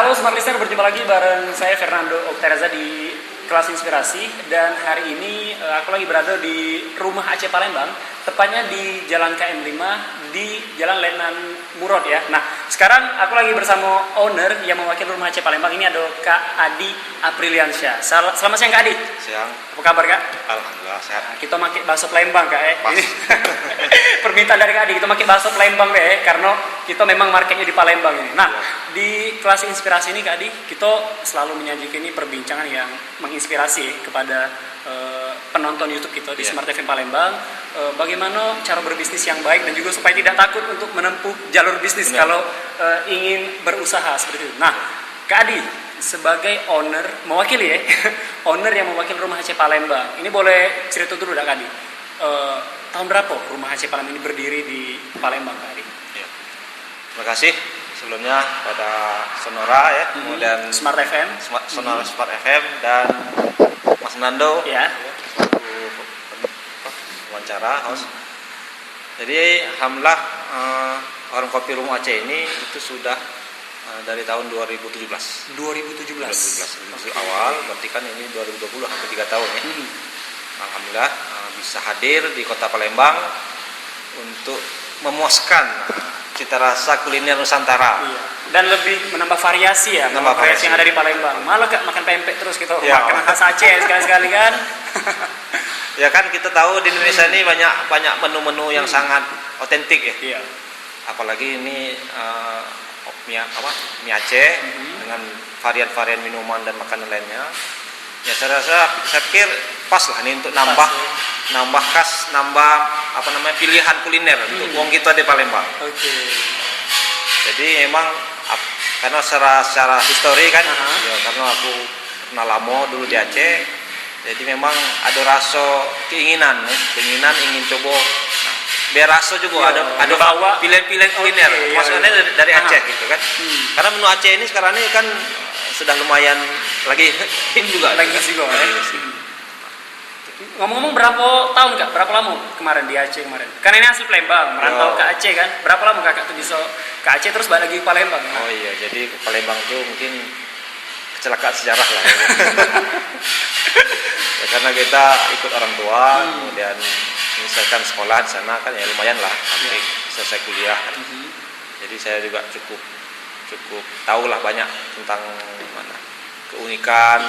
Halo Smart Listener, berjumpa lagi bareng saya Fernando Oktereza di Kelas Inspirasi. Dan hari ini aku lagi berada di rumah Aceh Palembang, tepatnya di Jalan KM 5 di Jalan Letnan Murad ya. Nah, sekarang aku lagi bersama owner yang mewakili rumah Aceh Palembang. Ini ada Kak Adi Apriliansyah. Selamat siang Kak Adi. Siang. Apa kabar Kak? Alhamdulillah sehat. Nah, kita pakai bakso Palembang Kak Pas. Permintaan dari Kak Adi, kita pakai bakso Palembang deh, karena kita memang marketnya di Palembang ini. Nah, di Kelas Inspirasi ini Kak Adi, kita selalu menyajikan ini perbincangan yang menginspirasi kepada penonton YouTube kita di Smart FM Palembang. Bagaimana cara berbisnis yang baik dan juga supaya tidak takut untuk menempuh jalur bisnis kalau ingin berusaha seperti itu. Nah, Kak Adi sebagai owner, mewakili ya, owner yang mewakili rumah Aceh Palembang, ini boleh cerita dulu Kak Adi. Tahun berapa rumah Aceh Palembang ini berdiri di Palembang Kak Adi? Ya. Terima kasih sebelumnya pada Sonora ya, kemudian Smart FM, Sonora Smart FM dan Mas Nando ya. selaku wawancara host. Jadi alhamdulillah warung kopi rumah Aceh ini itu sudah dari tahun 2017. 2017. Awal, berarti kan ini 2020 hampir 3 tahun ya. Alhamdulillah bisa hadir di Kota Palembang untuk memuaskan cita rasa kuliner Nusantara. Iya. Dan lebih menambah variasi ya, menambah variasi yang ada di Palembang. Malah Kak makan pempek terus kita makan khas Aceh sekali-sekali kan. Ya kan kita tahu di Indonesia ini banyak menu-menu yang sangat otentik ya. Iya. Apalagi ini mie Aceh dengan varian-varian minuman dan makanan lainnya. Ya saya pikir pas lah ini untuk nambah pilihan kuliner untuk wong kita di Palembang. Oke. Jadi memang karena secara histori kan, ya karena aku pernah lama dulu di Aceh, jadi memang ada rasa keinginan ingin coba biar rasa juga ada bawa pilihan-pilihan kuliner, maksudnya dari Aceh gitu kan. Karena menu Aceh ini sekarang ini kan sudah lumayan lagi in juga lagi juga. Ngomong-ngomong berapa tahun Kak? Berapa lama kemarin di Aceh kemarin? Kan ini asli Palembang, merantau ke Aceh kan? Berapa lama Kakak tuh bisa ke Aceh terus balik lagi ke Palembang? Oh iya, jadi ke Palembang tuh mungkin kecelakaan sejarah lah ya. Ya, karena kita ikut orang tua, kemudian menyelesaikan sekolah di sana kan ya lumayan lah sampai selesai kuliah kan. Jadi saya juga cukup tahu lah banyak tentang keunikan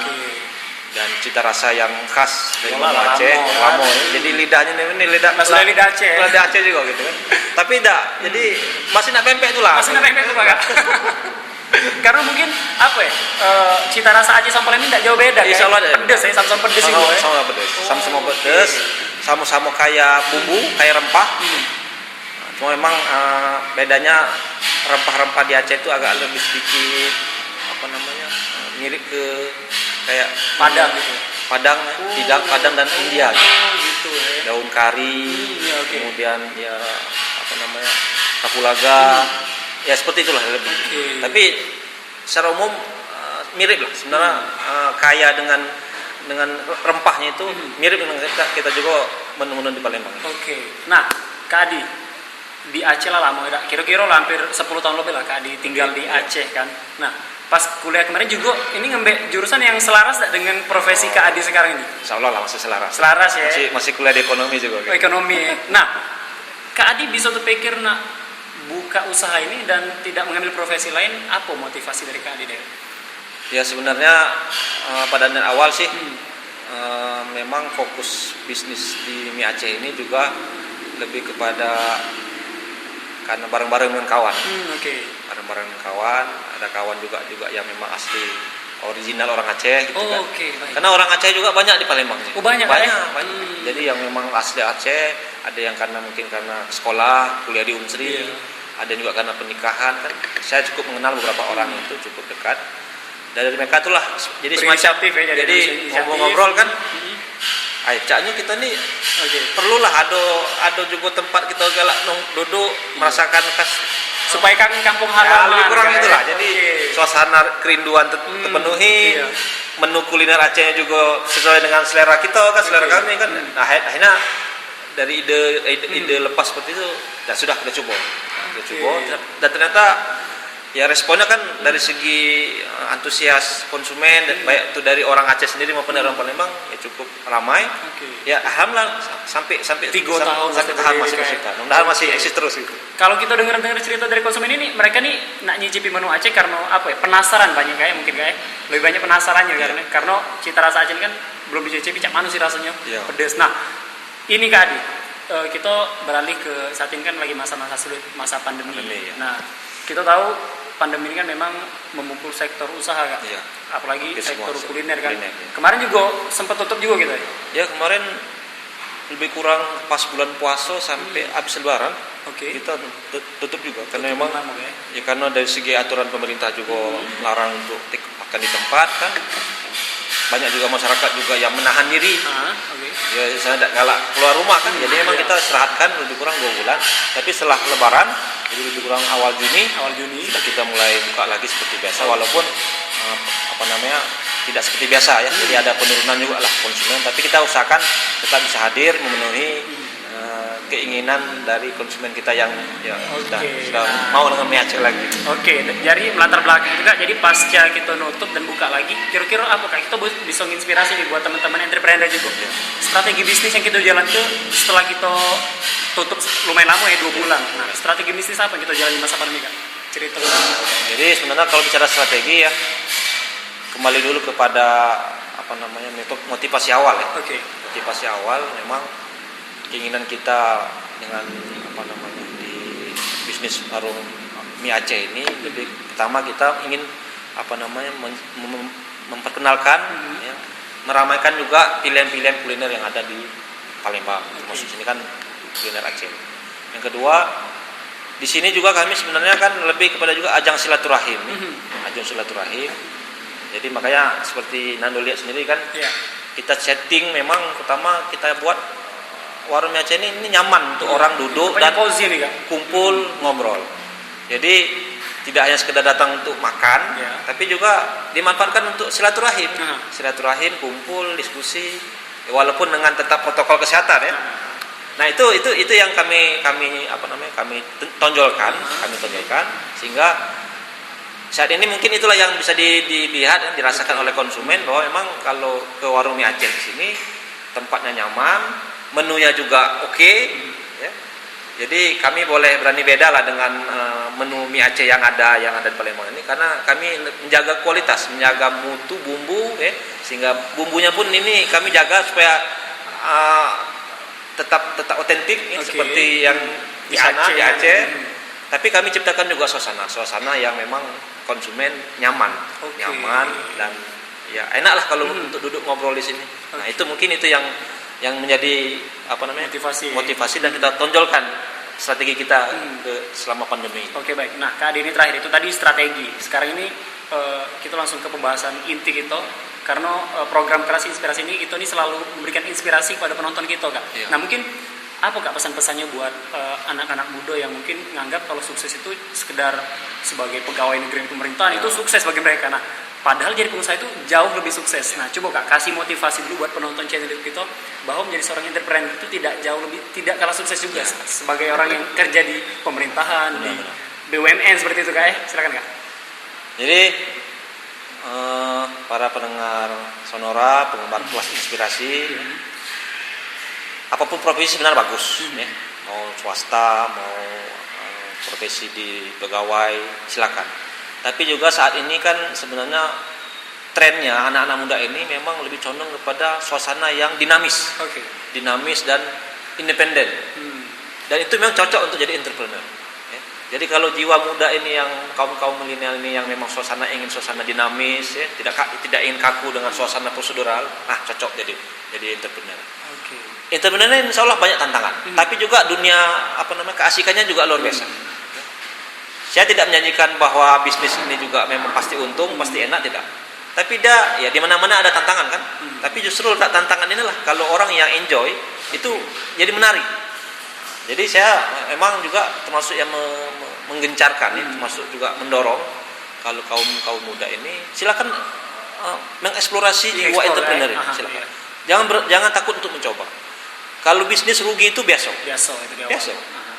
dan cita rasa yang khas dari Aceh. Lamo. Jadi lidahnya ini lidah Aceh. Lidah Aceh juga gitu kan. Tapi enggak, jadi masih nak pempek tuh lah. Masih nak pempek tuh Kak. Karena mungkin cita rasa Aceh sama Palembang tidak jauh beda. Insya Allah pedes ya, sama-sama pedes juga ya. Sama pedes. Sama-sama pedes, sama-sama kaya bumbu, kaya rempah. Cuma memang bedanya rempah-rempah di Aceh itu agak lebih sedikit mirip ke kayak Padang gitu. Padang dan India gitu. Daun kari, kemudian kapulaga. Ya seperti itulah lebih. Tapi secara umum mirip lah sebenarnya, kaya dengan rempahnya itu mirip dengan kita juga menu-menu di Palembang. Nah, Kak Adi di Aceh lah lama, kira-kira hampir 10 tahun lebih lah Kak Adi tinggal di Aceh kan. Nah, pas kuliah kemarin juga ini ngambil jurusan yang selaras dengan profesi Kak Adi sekarang ini. Insya Allah lah masih selaras. Selaras ya. Masih kuliah di ekonomi juga. Gitu. Ekonomi. Nah, Kak Adi bisa terpikir buka usaha ini dan tidak mengambil profesi lain, apa motivasi dari Kak Adi deh? Ya sebenarnya pada awal sih memang fokus bisnis di mie Aceh ini juga lebih kepada karena bareng-bareng dengan kawan. Bareng-bareng dengan kawan, ada kawan juga yang memang asli original orang Aceh gitu kan. Karena orang Aceh juga banyak di Palembang sih. Banyak. Jadi yang memang asli Aceh, ada yang mungkin karena sekolah, kuliah di Unsri, ada juga karena pernikahan kan. Saya cukup mengenal beberapa orang itu cukup dekat. Dari mereka itulah jadi semacam jadi ngobrol kan. Caknya kita nih perlulah ada juga tempat kita galak duduk merasakan supaya kangen kampung halaman. Lebih kurang itulah. Jadi suasana kerinduan terpenuhi. Menu kuliner Acehnya juga sesuai dengan selera kita kan, selera kami kan. Nah, akhirnya dari ide lepas seperti itu sudah kita coba dan ternyata Ya responnya kan dari segi antusias konsumen, baik itu dari orang Aceh sendiri maupun dari orang Palembang ya cukup ramai. Ya alhamdulillah sampai 3 tahun sampai tahap masih eksis. Mudah-mudahan masih eksis terus gitu. Kalau kita dengar cerita dari konsumen ini, mereka nih nak nyicipi menu Aceh karena apa ya? Penasaran banyak kayak mungkin kayak lebih banyak penasarannya karena cita rasa Aceh ini kan belum dicicipi, cak mana sih rasanya pedas. Nah, ini Kak Adi, kita beralih ke saat ini kan lagi masa-masa sulit, masa pandemi. Ya. Nah, kita tahu pandemi ini kan memang memukul sektor usaha Kak. Iya. Apalagi sektor kuliner kan. Kuliner, ya. Kemarin juga sempat tutup juga gitu ya. Ya kemarin lebih kurang pas bulan puasa sampai habis lebaran kita tutup juga karena memang ya karena dari segi aturan pemerintah juga larang untuk makan di tempat kan, banyak juga masyarakat juga yang menahan diri. Ya saya tidak galak keluar rumah kan, jadi memang kita istirahatkan lebih kurang 2 bulan, tapi setelah lebaran jadi lebih kurang awal Juni sudah kita mulai buka lagi seperti biasa, walaupun tidak seperti biasa ya, jadi ada penurunan juga lah konsumen, tapi kita usahakan tetap bisa hadir memenuhi keinginan dari konsumen kita yang sudah mau dengan mie Aceh lagi. Jadi melatar belakang juga, jadi pasca kita nutup dan buka lagi, kira-kira apa Kak? Kita bisa menginspirasi nih buat teman-teman entrepreneur juga. Strategi bisnis yang kita jalankan setelah kita tutup lumayan lama ya 2 bulan. Nah, strategi bisnis apa yang kita jalani masa pandemi Kak? Cerita. Jadi sebenarnya kalau bicara strategi ya, kembali dulu kepada motivasi awal ya. Motivasi awal memang keinginan kita dengan di bisnis warung mie Aceh ini, lebih pertama kita ingin memperkenalkan ya, meramaikan juga pilihan-pilihan kuliner yang ada di Palembang. Maksud sini kan kuliner Aceh. Yang kedua, di sini juga kami sebenarnya kan lebih kepada juga ajang silaturahim. Ajang silaturahim. Jadi makanya seperti Nando lihat sendiri kan, kita setting memang pertama kita buat warung mie Aceh ini nyaman untuk orang duduk dan cozy nih Kak, kumpul ngobrol. Jadi tidak hanya sekedar datang untuk makan, tapi juga dimanfaatkan untuk silaturahim. Silaturahim, kumpul, diskusi, walaupun dengan tetap protokol kesehatan ya. Nah itu yang kami tonjolkan, sehingga saat ini mungkin itulah yang bisa dilihat dan dirasakan oleh konsumen, bahwa memang kalau ke warung mie Aceh di sini tempatnya nyaman, menunya juga ya. Jadi kami boleh berani beda lah dengan menu mie Aceh yang ada di Palembang ini, karena kami menjaga kualitas, menjaga mutu bumbu ya, sehingga bumbunya pun ini kami jaga supaya tetap otentik seperti yang di sana di Aceh. Tapi kami ciptakan juga suasana yang memang konsumen nyaman dan ya enak lah kalau untuk duduk ngobrol di sini. Nah itu mungkin itu yang menjadi motivasi dan kita tonjolkan strategi kita selama pandemi. Baik. Nah Kak Adi, ini terakhir itu tadi strategi. Sekarang ini kita langsung ke pembahasan inti kita, karena program Keras Inspirasi ini selalu memberikan inspirasi kepada penonton kita Kak. Nah mungkin apa Kak pesan-pesannya buat anak-anak muda yang mungkin menganggap kalau sukses itu sekedar sebagai pegawai negeri pemerintahan itu sukses bagi mereka. Nah padahal jadi pengusaha itu jauh lebih sukses. Nah coba Kak kasih motivasi dulu buat penonton channel kita, bahwa menjadi seorang entrepreneur itu tidak kalah sukses juga sebagai orang yang kerja di pemerintahan, di BUMN seperti itu Kak. Silakan Kak. Jadi para pendengar Sonora, penggemar Kelas Inspirasi, apapun profesi sebenarnya bagus ya. Mau swasta, mau profesi di pegawai, silakan. Tapi juga saat ini kan sebenarnya trennya anak-anak muda ini memang lebih condong kepada suasana yang dinamis, dinamis dan independen. Dan itu memang cocok untuk jadi entrepreneur. Ya. Jadi kalau jiwa muda ini, yang kaum milenial ini yang memang ingin suasana dinamis, ya, tidak ingin kaku dengan suasana prosedural, cocok jadi entrepreneur. Entrepreneur ini insya Allah banyak tantangan, tapi juga dunia keasikannya juga luar biasa. Saya tidak menjanjikan bahwa bisnis ini juga memang pasti untung, pasti enak, tidak. Tapi di mana-mana ada tantangan kan. Tapi justru tantangan inilah kalau orang yang enjoy itu jadi menarik. Jadi saya memang juga termasuk yang menggencarkan, termasuk juga mendorong kalau kaum muda ini silakan mengeksplorasi jiwa entrepreneur ini. Silakan. Jangan takut untuk mencoba. Kalau bisnis rugi itu biasa.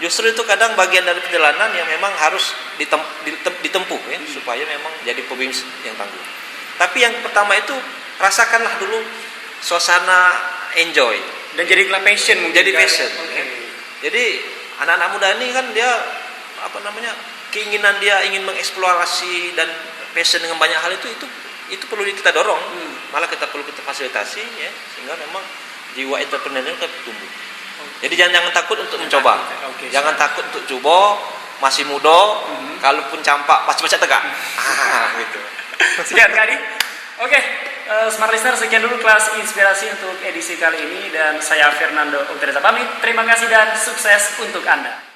justru itu kadang bagian dari perjalanan yang memang harus ditempuh ya, supaya memang jadi pebisnis yang tangguh. Tapi yang pertama itu rasakanlah dulu suasana enjoy Dan jadilah passion mungkin. jadi kan? passion Oke. ya. Jadi anak-anak muda ini kan dia keinginan dia ingin mengeksplorasi dan passion dengan banyak hal itu perlu kita dorong. Malah kita perlu fasilitasi ya, sehingga memang jiwa entrepreneurial kita tumbuh. Jadi jangan takut untuk mencoba. Oke, Jangan takut untuk coba, masih muda, kalaupun campak pasti baca tegak. Gitu. Sekian kali. Oke, Smart Listener, sekian dulu kelas inspirasi untuk edisi kali ini, dan saya Fernando Utreza pamit. Terima kasih dan sukses untuk Anda.